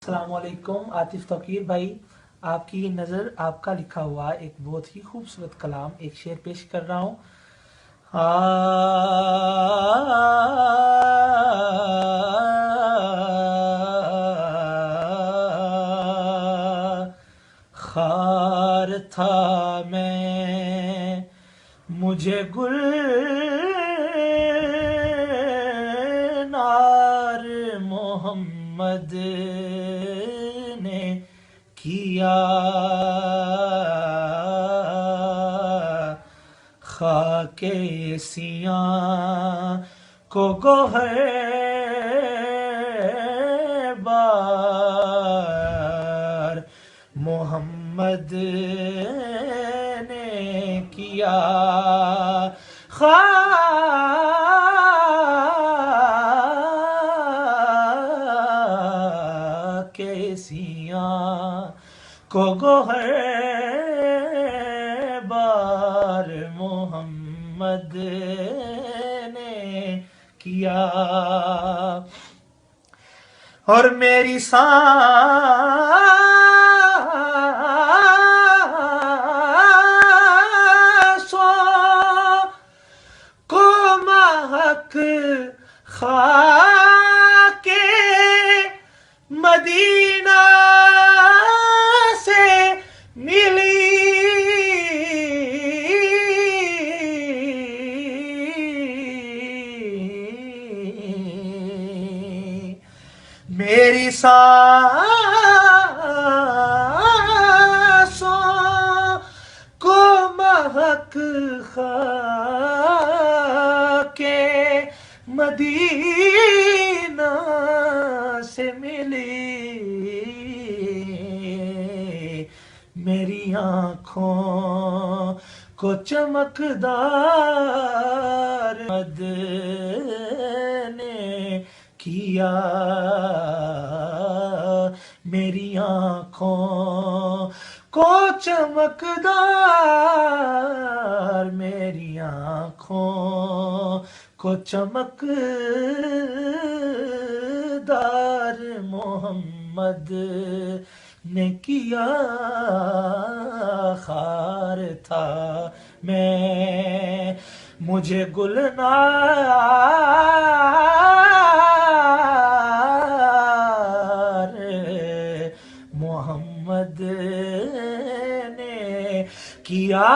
السلام علیکم عاطف توقیر بھائی، آپ کی نظر آپ کا لکھا ہوا ایک بہت ہی خوبصورت کلام ایک شعر پیش کر رہا ہوں۔ خار تھا میں مجھے گل نار محمد نے کیا، خاک سیاں کو گوہر بار محمد نے کیا، خاک سیاں کو گوہر بار محمد نے کیا، اور میری سانسوں کو مہک خاک مدینہ سے ملی، میری سانسوں کو مہک خاک مدینہ سے ملی، میری آنکھوں کو چمکدار مد نے کیا، میری آنکھوں کو چمکدار، میری آنکھوں کو چمکدار محمد نے کیا، خار تھا میں مجھے گلنار محمد نے کیا۔